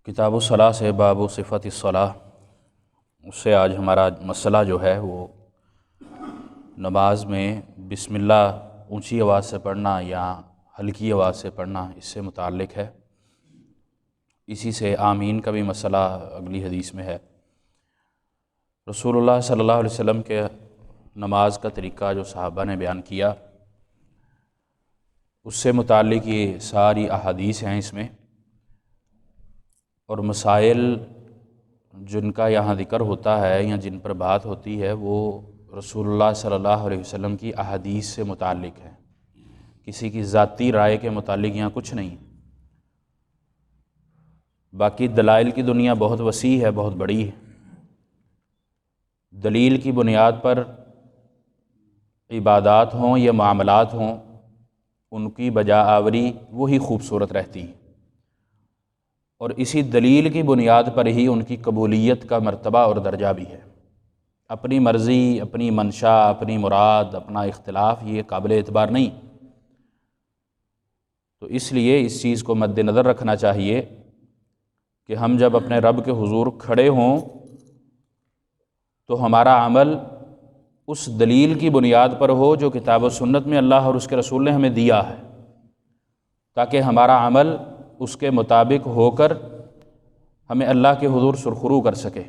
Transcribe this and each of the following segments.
کتاب الصلاۃ سے باب صفت الصلاۃ، اس سے آج ہمارا مسئلہ جو ہے وہ نماز میں بسم اللہ اونچی آواز سے پڑھنا یا ہلکی آواز سے پڑھنا اس سے متعلق ہے۔ اسی سے آمین کا بھی مسئلہ اگلی حدیث میں ہے۔ رسول اللہ صلی اللہ علیہ وسلم کے نماز کا طریقہ جو صحابہ نے بیان کیا، اس سے متعلق یہ ساری احادیث ہیں اس میں، اور مسائل جن کا یہاں ذکر ہوتا ہے یا جن پر بات ہوتی ہے وہ رسول اللہ صلی اللہ علیہ وسلم کی احادیث سے متعلق ہے، کسی کی ذاتی رائے کے متعلق یہاں کچھ نہیں۔ باقی دلائل کی دنیا بہت وسیع ہے، بہت بڑی ہے۔ دلیل کی بنیاد پر عبادات ہوں یا معاملات ہوں، ان کی بجا آوری وہی خوبصورت رہتی ہے، اور اسی دلیل کی بنیاد پر ہی ان کی قبولیت کا مرتبہ اور درجہ بھی ہے۔ اپنی مرضی، اپنی منشا، اپنی مراد، اپنا اختلاف یہ قابل اعتبار نہیں۔ تو اس لیے اس چیز کو مد نظر رکھنا چاہیے کہ ہم جب اپنے رب کے حضور کھڑے ہوں تو ہمارا عمل اس دلیل کی بنیاد پر ہو جو کتاب و سنت میں اللہ اور اس کے رسول نے ہمیں دیا ہے، تاکہ ہمارا عمل اس کے مطابق ہو کر ہمیں اللہ کے حضور سرخرو کر سکے۔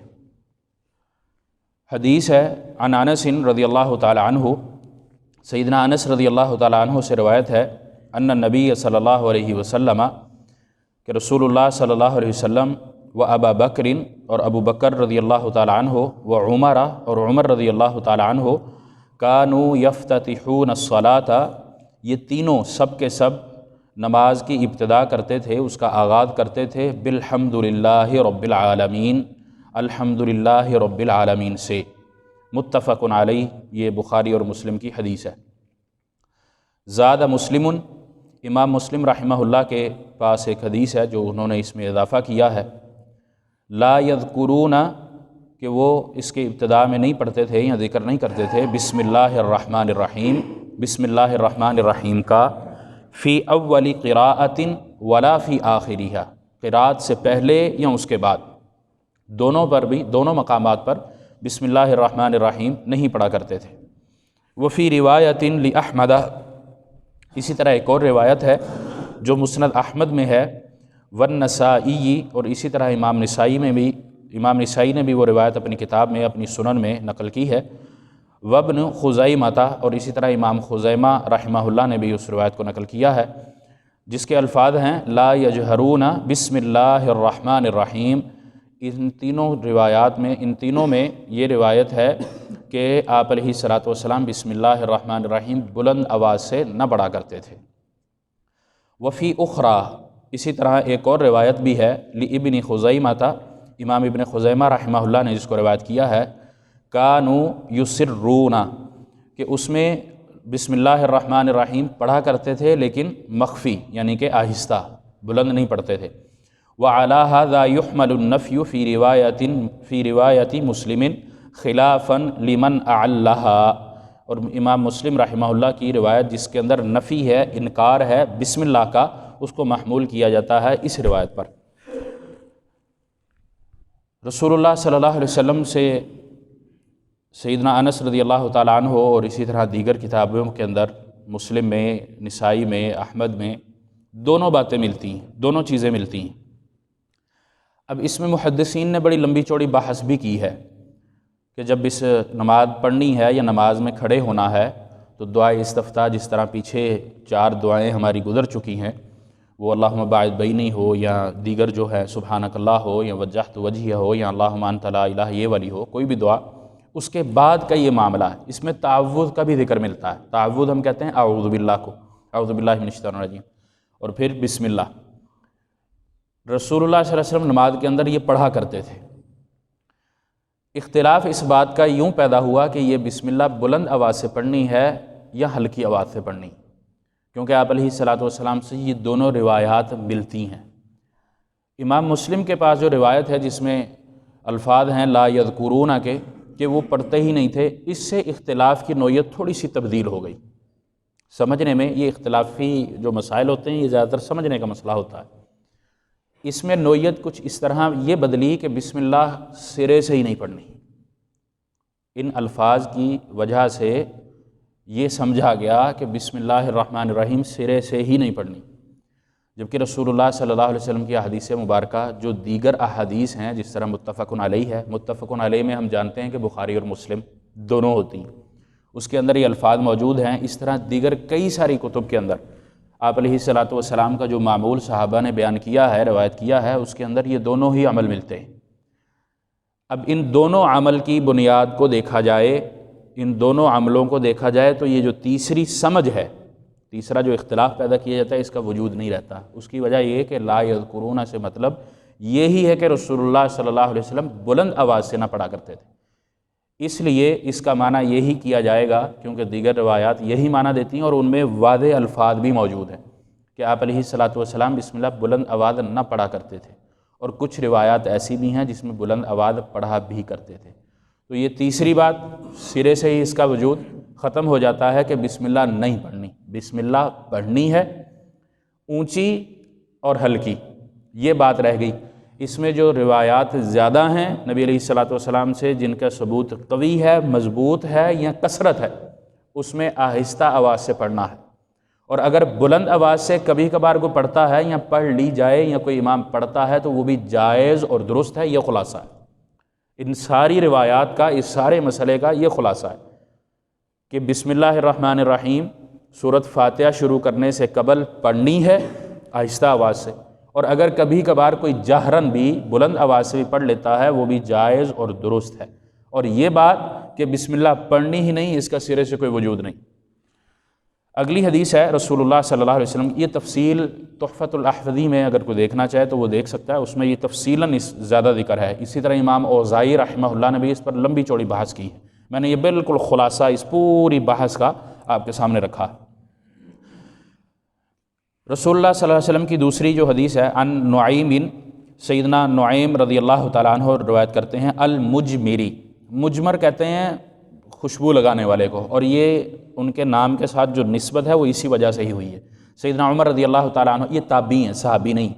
حدیث ہے عن انس رضی اللہ تعالی عنہ، سیدنا انس رضی اللہ تعالی عنہ سے روایت ہے ان النبی صلی اللہ علیہ وسلم کہ رسول اللہ صلی اللہ علیہ وسلم و ابا بکر اور ابو بکر رضی اللہ تعالی عنہ و عمر اور عمر رضی اللہ تعالی عنہ کانوا یفتتحون الصلاۃ، یہ تینوں سب کے سب نماز کی ابتدا کرتے تھے، اس کا آغاز کرتے تھے بالحمد للہ رب العالمین، الحمد للہ رب العالمین سے۔ متفق علیہ، یہ بخاری اور مسلم کی حدیث ہے۔ زاد مسلم، امام مسلم رحمہ اللہ کے پاس ایک حدیث ہے جو انہوں نے اس میں اضافہ کیا ہے، لا یذکرون، کہ وہ اس کے ابتدا میں نہیں پڑھتے تھے یا ذکر نہیں کرتے تھے بسم اللہ الرحمن الرحیم، بسم اللہ الرحمن الرحیم کا فی اول قراءۃ ولا فی آخرہا، قراءت سے پہلے یا اس کے بعد، دونوں پر بھی، دونوں مقامات پر بسم اللہ الرحمن الرحیم نہیں پڑھا کرتے تھے۔ وفی روایت لأحمد، اسی طرح ایک اور روایت ہے جو مسند احمد میں ہے، والنسائی، اور اسی طرح امام نسائی نے بھی وہ روایت اپنی کتاب میں، اپنی سنن میں نقل کی ہے، وابن خزیمہ، اور اسی طرح امام خزیمہ رحمہ اللہ نے بھی اس روایت کو نقل کیا ہے، جس کے الفاظ ہیں لا یجہرون بسم اللہ الرحمن الرحیم۔ ان تینوں روایات میں، ان تینوں میں یہ روایت ہے کہ آپ علیہ الصلوۃ والسلام بسم اللہ الرحمن الرحیم بلند آواز سے نہ پڑھا کرتے تھے۔ وفی اخری، اسی طرح ایک اور روایت بھی ہے لابن خزیمہ، امام ابن خزیمہ رحمہ اللہ نے جس کو روایت کیا ہے، کانوا یسرون، کہ اس میں بسم اللہ الرحمن الرحیم پڑھا کرتے تھے لیکن مخفی، یعنی کہ آہستہ، بلند نہیں پڑھتے تھے۔ وعلی ھذا یحمل النفی فی روایت مسلم خلافا لمن اعلھا، اور امام مسلم رحمہ اللہ کی روایت جس کے اندر نفی ہے، انکار ہے بسم اللہ کا، اس کو محمول کیا جاتا ہے اس روایت پر۔ رسول اللہ صلی اللہ علیہ وسلم سے سیدنا انس رضی اللہ تعالیٰ عنہ اور اسی طرح دیگر کتابوں کے اندر، مسلم میں، نسائی میں، احمد میں، دونوں باتیں ملتی ہیں، دونوں چیزیں ملتی ہیں۔ اب اس میں محدثین نے بڑی لمبی چوڑی بحث بھی کی ہے کہ جب اس نماز پڑھنی ہے یا نماز میں کھڑے ہونا ہے تو دعائے استفتاح جس طرح پیچھے 4 دعائیں ہماری گزر چکی ہیں، وہ اللہم باعث بینی ہو یا دیگر جو ہے سبحانک اللہ ہو یا وجہت وجہی ہو یا اللہم انت لا الہ، یہ والی ہو، کوئی بھی دعا، اس کے بعد کا یہ معاملہ ہے۔ اس میں تعوذ کا بھی ذکر ملتا ہے، تعوذ ہم کہتے ہیں اعوذ باللہ کو، اعوذ باللہ من الشیطان الرجیم، اور پھر بسم اللہ۔ رسول اللہ صلی اللہ علیہ وسلم نماز کے اندر یہ پڑھا کرتے تھے۔ اختلاف اس بات کا یوں پیدا ہوا کہ یہ بسم اللہ بلند آواز سے پڑھنی ہے یا ہلکی آواز سے پڑھنی، کیونکہ آپ علیہ الصلوۃ والسلام سے یہ دونوں روایات ملتی ہیں۔ امام مسلم کے پاس جو روایت ہے جس میں الفاظ ہیں لا یذکرون کے، کہ وہ پڑھتے ہی نہیں تھے، اس سے اختلاف کی نوعیت تھوڑی سی تبدیل ہو گئی۔ سمجھنے میں یہ اختلافی جو مسائل ہوتے ہیں یہ زیادہ تر سمجھنے کا مسئلہ ہوتا ہے۔ اس میں نوعیت کچھ اس طرح یہ بدلی کہ بسم اللہ سرے سے ہی نہیں پڑھنی۔ ان الفاظ کی وجہ سے یہ سمجھا گیا کہ بسم اللہ الرحمن الرحیم سرے سے ہی نہیں پڑھنی، جبکہ رسول اللہ صلی اللہ علیہ وسلم کی احادیث مبارکہ جو دیگر احادیث ہیں، جس طرح متفقن علیہ ہے، متفقن علیہ میں ہم جانتے ہیں کہ بخاری اور مسلم دونوں ہوتی ہیں، اس کے اندر یہ الفاظ موجود ہیں۔ اس طرح دیگر کئی ساری کتب کے اندر آپ علیہ الصلاۃ والسلام کا جو معمول صحابہ نے بیان کیا ہے، روایت کیا ہے، اس کے اندر یہ دونوں ہی عمل ملتے ہیں۔ اب ان دونوں عمل کی بنیاد کو دیکھا جائے، ان دونوں عملوں کو دیکھا جائے تو یہ جو تیسری سمجھ ہے، تیسرا جو اختلاف پیدا کیا جاتا ہے، اس کا وجود نہیں رہتا۔ اس کی وجہ یہ ہے کہ لا یذکرون سے مطلب یہی ہے کہ رسول اللہ صلی اللہ علیہ وسلم بلند آواز سے نہ پڑھا کرتے تھے، اس لیے اس کا معنی یہی کیا جائے گا، کیونکہ دیگر روایات یہی معنی دیتی ہیں اور ان میں واضح الفاظ بھی موجود ہیں کہ آپ علیہ الصلاۃ والسلام بسم اللہ بلند آواز نہ پڑھا کرتے تھے، اور کچھ روایات ایسی بھی ہیں جس میں بلند آواز پڑھا بھی کرتے تھے۔ تو یہ تیسری بات، سرے سے ہی اس کا وجود ختم ہو جاتا ہے کہ بسم اللہ نہیں پڑھنی، بسم اللہ پڑھنی ہے، اونچی اور ہلکی، یہ بات رہ گئی۔ اس میں جو روایات زیادہ ہیں نبی علیہ الصلاۃ والسلام سے، جن کا ثبوت قوی ہے، مضبوط ہے یا کثرت ہے، اس میں آہستہ آواز سے پڑھنا ہے، اور اگر بلند آواز سے کبھی کبھار کو پڑھتا ہے یا پڑھ لی جائے یا کوئی امام پڑھتا ہے تو وہ بھی جائز اور درست ہے۔ یہ خلاصہ ہے ان ساری روایات کا، اس سارے مسئلے کا یہ خلاصہ ہے کہ بسم اللہ الرحمن الرحیم سورۃ فاتحہ شروع کرنے سے قبل پڑھنی ہے آہستہ آواز سے، اور اگر کبھی کبھار کوئی جہرن بھی بلند آواز سے بھی پڑھ لیتا ہے وہ بھی جائز اور درست ہے۔ اور یہ بات کہ بسم اللہ پڑھنی ہی نہیں، اس کا سرے سے کوئی وجود نہیں۔ اگلی حدیث ہے رسول اللہ صلی اللہ علیہ وسلم، یہ تفصیل تحفۃ الاحوذی میں اگر کوئی دیکھنا چاہے تو وہ دیکھ سکتا ہے، اس میں یہ تفصیلاً زیادہ ذکر ہے۔ اسی طرح امام اوزائی رحمہ اللہ نے بھی اس پر لمبی چوڑی بحث کی ہے، میں نے یہ بالکل خلاصہ اس پوری بحث کا آپ کے سامنے رکھا۔ رسول اللہ صلی اللہ علیہ وسلم کی دوسری جو حدیث ہے، عن نعیم، سیدنا نعیم رضی اللہ تعالیٰ عنہ روایت کرتے ہیں، المجمری، مجمر کہتے ہیں خوشبو لگانے والے کو، اور یہ ان کے نام کے ساتھ جو نسبت ہے وہ اسی وجہ سے ہی ہوئی ہے۔ سیدنا عمر رضی اللہ تعالیٰ عنہ، یہ تابعی ہیں، صحابی نہیں،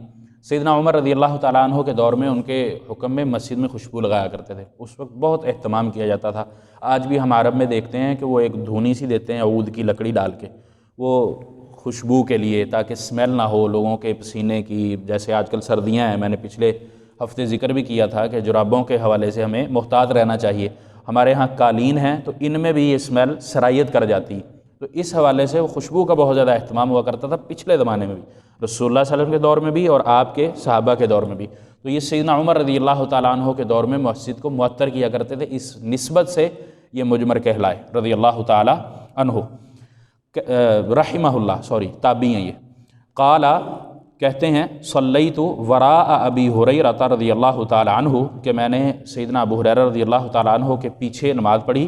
سیدنا عمر رضی اللہ تعالیٰ عنہ کے دور میں ان کے حکم میں مسجد میں خوشبو لگایا کرتے تھے، اس وقت بہت اہتمام کیا جاتا تھا۔ آج بھی ہم عرب میں دیکھتے ہیں کہ وہ ایک دھونی سی دیتے ہیں عود کی لکڑی ڈال کے، وہ خوشبو کے لیے، تاکہ اسمیل نہ ہو لوگوں کے پسینے کی۔ جیسے آج کل سردیاں ہیں، میں نے پچھلے ہفتے ذکر بھی کیا تھا کہ جرابوں کے حوالے سے ہمیں محتاط رہنا چاہیے۔ ہمارے ہاں قالین ہیں تو ان میں بھی یہ اسمیل سرایت کر جاتی، تو اس حوالے سے وہ خوشبو کا بہت زیادہ اہتمام ہوا کرتا تھا پچھلے زمانے میں بھی، رسول اللہ صلی اللہ علیہ وسلم کے دور میں بھی اور آپ کے صحابہ کے دور میں بھی۔ تو یہ سیدنا عمر رضی اللہ تعالیٰ عنہ کے دور میں مسجد کو معطر کیا کرتے تھے، اس نسبت سے یہ مجمر کہلائے رضی اللہ تعالیٰ عنہ رحمہ اللہ، تابعی ہیں یہ۔ قال کہتے ہیں صلیت وراء ابی ہریرہ رضی اللہ تعالیٰ عنہ، کہ میں نے سیدنا ابو ہریرہ رضی اللہ تعالیٰ عنہ کے پیچھے نماز پڑھی،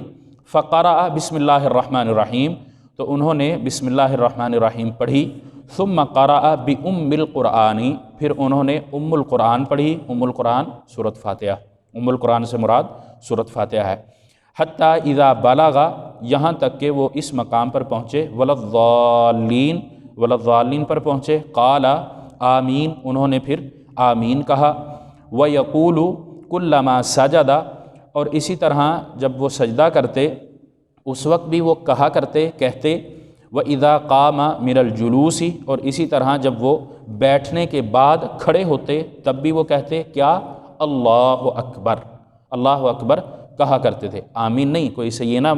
فقرأ بسم اللہ الرحمن الرحیم، تو انہوں نے بسم اللہ الرحمن الرحیم پڑھی، ثم قرأ بأم القرآن، پھر انہوں نے ام القرآن پڑھی، ام القرآن سورۃ فاتحہ، ام القرآن سے مراد سورۃ فاتحہ ہے، حتیٰ اذا بلغ، یہاں تک کہ وہ اس مقام پر پہنچے، ولضالین، ولضالین پر پہنچے، قال آمین، انہوں نے پھر آمین کہا، ویقول کلما سجد، اور اسی طرح جب وہ سجدہ کرتے اس وقت بھی وہ کہا کرتے، کہتے، وَإِذَا قَامَ مِنَ الْجُلُوسِ، اور اسی طرح جب وہ بیٹھنے کے بعد کھڑے ہوتے تب بھی وہ کہتے کیا؟ اللہ اکبر، اللہ اکبر کہا کرتے تھے۔ آمین نہیں، کوئی سے یہ نہ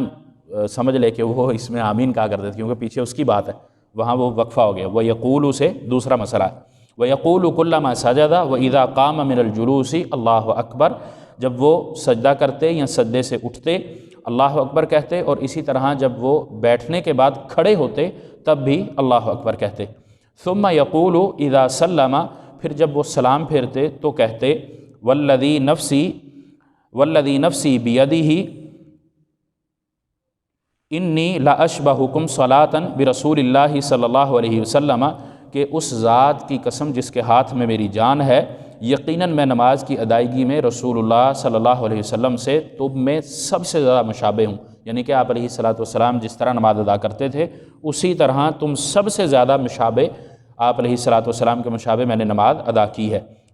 سمجھ لے کہ وہ اس میں آمین کہا کرتے تھے، کیونکہ پیچھے اس کی بات ہے، وہاں وہ وقفہ ہو گیا۔ وَيَقُولُ سے دوسرا مسئلہ ہے، وَيَقُولُ كُلَّمَا سَجَدَ وَإِذَا قَامَ مِنَ الْجُلُوسِ اللہ اکبر، جب وہ سجدہ کرتے یا سجدے سے اٹھتے اللہ اکبر کہتے، اور اسی طرح جب وہ بیٹھنے کے بعد کھڑے ہوتے تب بھی اللہ اکبر کہتے۔ ثم یقول اذا سلم، پھر جب وہ سلام پھیرتے تو کہتے، والذی نفسی بیدہ انی لاشبہکم صلاۃ برسول اللہ صلی اللہ علیہ وسلم، کہ اس ذات کی قسم جس کے ہاتھ میں میری جان ہے، یقیناً میں نماز کی ادائیگی میں رسول اللہ صلی اللہ علیہ وسلم سے تم میں سب سے زیادہ مشابہ ہوں، یعنی کہ آپ علیہ الصلاۃ والسلام جس طرح نماز ادا کرتے تھے اسی طرح تم سب سے زیادہ مشابہ، آپ علیہ الصلاۃ والسلام کے مشابہ میں نے نماز ادا کی ہے۔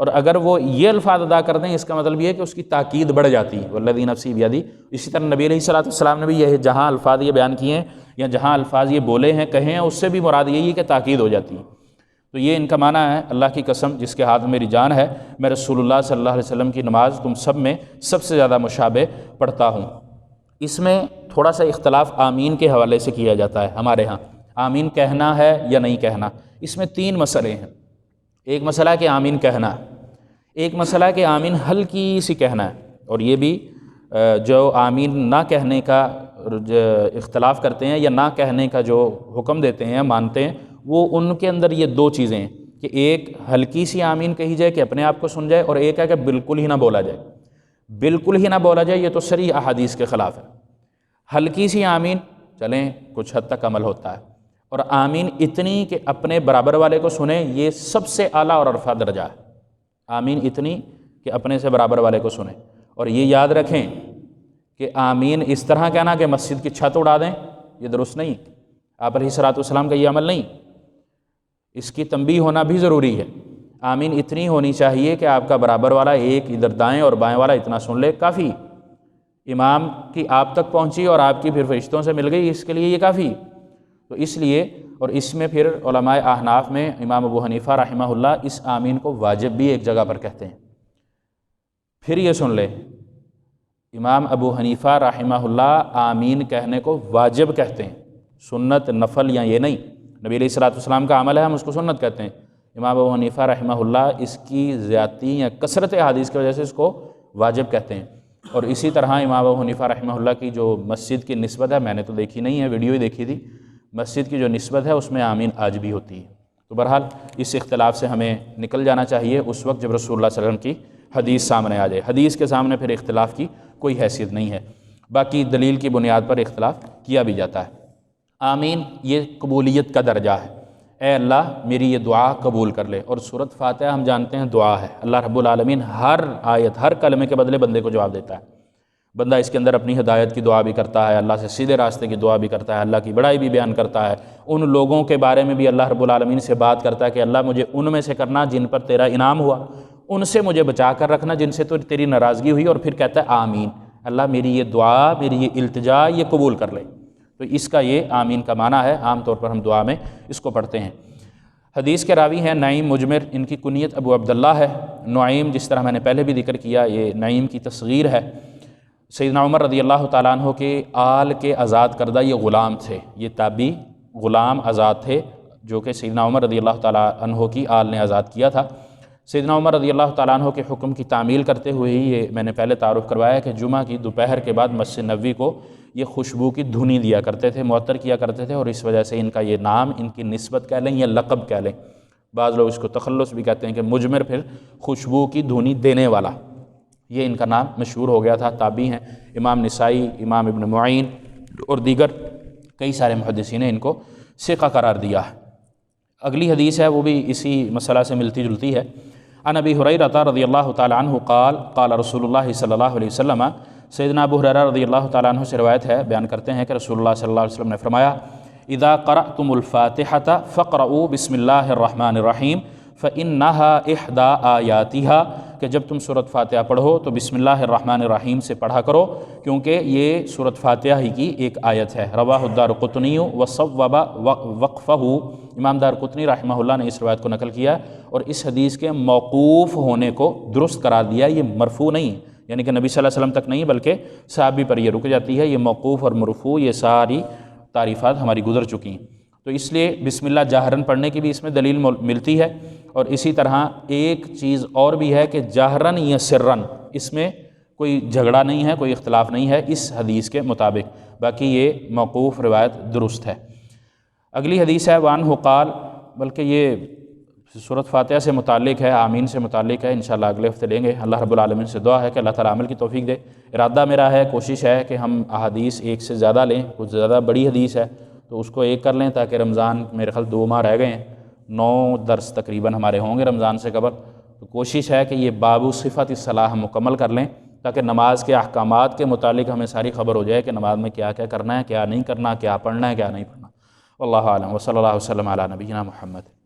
اور اگر وہ یہ الفاظ ادا کر دیں اس کا مطلب یہ ہے کہ اس کی تاکید بڑھ جاتی ہے، والذی نفسی بیدی۔ اسی طرح نبی علیہ الصلوۃ والسلام نے بھی یہ جہاں الفاظ یہ بیان کیے ہیں یا جہاں الفاظ یہ بولے ہیں کہیں ہیں، اس سے بھی مراد یہی ہے کہ تاکید ہو جاتی ہے۔ تو یہ ان کا معنی ہے، اللہ کی قسم جس کے ہاتھ میں میری جان ہے، میں رسول اللہ صلی اللہ علیہ وسلم کی نماز تم سب میں سب سے زیادہ مشابہ پڑھتا ہوں۔ اس میں تھوڑا سا اختلاف آمین کے حوالے سے کیا جاتا ہے ہمارے ہاں، آمین کہنا ہے یا نہیں کہنا۔ اس میں 3 مسئلے ہیں۔ ایک مسئلہ کہ آمین کہنا ہے، ایک مسئلہ کہ آمین ہلکی سی کہنا ہے، اور یہ بھی جو آمین نہ کہنے کا اختلاف کرتے ہیں یا نہ کہنے کا جو حکم دیتے ہیں مانتے ہیں، وہ ان کے اندر یہ 2 چیزیں ہیں کہ ایک ہلکی سی آمین کہی جائے کہ اپنے آپ کو سن جائے، اور ایک ہے کہ بالکل ہی نہ بولا جائے۔ بالکل ہی نہ بولا جائے یہ تو صریح احادیث کے خلاف ہے۔ ہلکی سی آمین چلیں کچھ حد تک عمل ہوتا ہے، اور آمین اتنی کہ اپنے برابر والے کو سنیں یہ سب سے اعلیٰ اور عرفہ درجہ ہے۔ آمین اتنی کہ اپنے سے برابر والے کو سنیں، اور یہ یاد رکھیں کہ آمین اس طرح کہنا کہ مسجد کی چھت اڑا دیں یہ درست نہیں، آپ علیہ الصلوۃ والسلام کا یہ عمل نہیں، اس کی تنبیہ ہونا بھی ضروری ہے۔ آمین اتنی ہونی چاہیے کہ آپ کا برابر والا ایک ادھر دائیں اور بائیں والا اتنا سن لے، کافی۔ امام کی آپ تک پہنچی اور آپ کی پھر فرشتوں سے مل گئی، اس کے لیے یہ کافی۔ تو اس لیے، اور اس میں پھر علماء احناف میں امام ابو حنیفہ رحمہ اللہ اس آمین کو واجب بھی ایک جگہ پر کہتے ہیں۔ پھر یہ سن لے، امام ابو حنیفہ رحمہ اللہ آمین کہنے کو واجب کہتے ہیں، سنت نفل یا یہ نہیں۔ نبی علیہ الصلوۃ والسلام کا عمل ہے، ہم اس کو سنت کہتے ہیں۔ امام ابو حنیفہ رحمہ اللہ اس کی زیادتی یا کثرت حدیث کی وجہ سے اس کو واجب کہتے ہیں۔ اور اسی طرح امام ابو حنیفہ رحمہ اللہ کی جو مسجد کی نسبت ہے، میں نے تو دیکھی نہیں ہے، ویڈیو ہی دیکھی تھی، مسجد کی جو نسبت ہے اس میں آمین آج بھی ہوتی ہے۔ تو بہرحال اس اختلاف سے ہمیں نکل جانا چاہیے اس وقت جب رسول اللہ صلی اللہ علیہ وسلم کی حدیث سامنے آ جائے۔ حدیث کے سامنے پھر اختلاف کی کوئی حیثیت نہیں ہے، باقی دلیل کی بنیاد پر اختلاف کیا بھی جاتا ہے۔ آمین یہ قبولیت کا درجہ ہے، اے اللہ میری یہ دعا قبول کر لے۔ اور سورۃ فاتحہ ہم جانتے ہیں دعا ہے، اللہ رب العالمین ہر آیت ہر کلمے کے بدلے بندے کو جواب دیتا ہے۔ بندہ اس کے اندر اپنی ہدایت کی دعا بھی کرتا ہے، اللہ سے سیدھے راستے کی دعا بھی کرتا ہے، اللہ کی بڑائی بھی بیان کرتا ہے، ان لوگوں کے بارے میں بھی اللہ رب العالمین سے بات کرتا ہے کہ اللہ مجھے ان میں سے کرنا جن پر تیرا انعام ہوا، ان سے مجھے بچا کر رکھنا جن سے تو تیری ناراضگی ہوئی، اور پھر کہتا ہے آمین، اللہ میری یہ دعا، میری یہ التجا یہ قبول کر لے۔ تو اس کا یہ آمین کا معنی ہے، عام طور پر ہم دعا میں اس کو پڑھتے ہیں۔ حدیث کے راوی ہیں نعیم مجمر، ان کی کنیت ابو عبداللہ ہے۔ نعیم جس طرح میں نے پہلے بھی ذکر کیا یہ نعیم کی تصغیر ہے۔ سیدنا عمر رضی اللہ تعالیٰ عنہ کے آل کے آزاد کردہ یہ غلام تھے، یہ تابعی غلام آزاد تھے جو کہ سیدنا عمر رضی اللہ تعالیٰ عنہ کی آل نے آزاد کیا تھا۔ سیدنا عمر رضی اللہ تعالیٰ عنہ کے حکم کی تعمیل کرتے ہوئے ہی یہ میں نے پہلے تعارف کروایا کہ جمعہ کی دوپہر کے بعد مسجد نبوی کو یہ خوشبو کی دھنی دیا کرتے تھے، معطر کیا کرتے تھے، اور اس وجہ سے ان کا یہ نام، ان کی نسبت کہہ لیں یا لقب کہہ لیں، بعض لوگ اس کو تخلص بھی کہتے ہیں کہ مجمر پھر خوشبو کی دھنی دینے والا، یہ ان کا نام مشہور ہو گیا تھا۔ تابعی ہیں، امام نسائی، امام ابن معین اور دیگر کئی سارے محدثین نے ان کو ثقہ قرار دیا ہے۔ اگلی حدیث ہے وہ بھی اسی مسئلہ سے ملتی جلتی ہے۔ عن ابی ہریرہ رضی اللہ تعالی عنہ قال قال رسول اللہ صلی اللہ علیہ وسلم، سیدنا ابو ہریرہ رضی اللہ تعالیٰ عنہ سے روایت ہے، بیان کرتے ہیں کہ رسول اللہ صلی اللہ علیہ وسلم نے فرمایا اذا قرأتم الفاتحة فقرؤوا بسم اللہ الرحمن الرحیم فإنها احدى آیاتها، کہ جب تم سورۃ فاتحہ پڑھو تو بسم اللہ الرحمن الرحیم سے پڑھا کرو کیونکہ یہ سورۃ فاتحہ ہی کی ایک آیت ہے۔ رواہ الدارقطنی وصوب وقفہ، امام دارقطنی رحمہ اللہ نے اس روایت کو نقل کیا اور اس حدیث کے موقوف ہونے کو درست قرار دیا، یہ مرفوع نہیں، یعنی کہ نبی صلی اللہ علیہ وسلم تک نہیں بلکہ صحابی پر یہ رک جاتی ہے۔ یہ موقوف اور مرفوع یہ ساری تعریفات ہماری گزر چکی ہیں، تو اس لیے بسم اللہ جاہراً پڑھنے کی بھی اس میں دلیل ملتی ہے، اور اسی طرح ایک چیز اور بھی ہے کہ جاہراً یا سرراً اس میں کوئی جھگڑا نہیں ہے، کوئی اختلاف نہیں ہے اس حدیث کے مطابق، باقی یہ موقوف روایت درست ہے۔ اگلی حدیث ہے وعنہ قال، بلکہ یہ سورۃ فاتحہ سے متعلق ہے، آمین سے متعلق ہے، انشاءاللہ اگلے ہفتے لیں گے۔ اللہ رب العالمین سے دعا ہے کہ اللہ تعالیٰ عمل کی توفیق دے۔ ارادہ میرا ہے، کوشش ہے کہ ہم احادیث ایک سے زیادہ لیں، کچھ زیادہ بڑی حدیث ہے تو اس کو ایک کر لیں تاکہ رمضان میرے خیال 2 ماہ رہ گئے ہیں، 9 درس تقریباً ہمارے ہوں گے رمضان سے قبل، تو کوشش ہے کہ یہ باب صفت الصلاۃ ہم مکمل کر لیں تاکہ نماز کے احکامات کے متعلق ہمیں ساری خبر ہو جائے کہ نماز میں کیا کیا کرنا ہے، کیا نہیں کرنا، کیا پڑھنا ہے، کیا نہیں پڑھنا۔ واللہ اعلم، وصلی اللہ وسلم علی نبینا محمد۔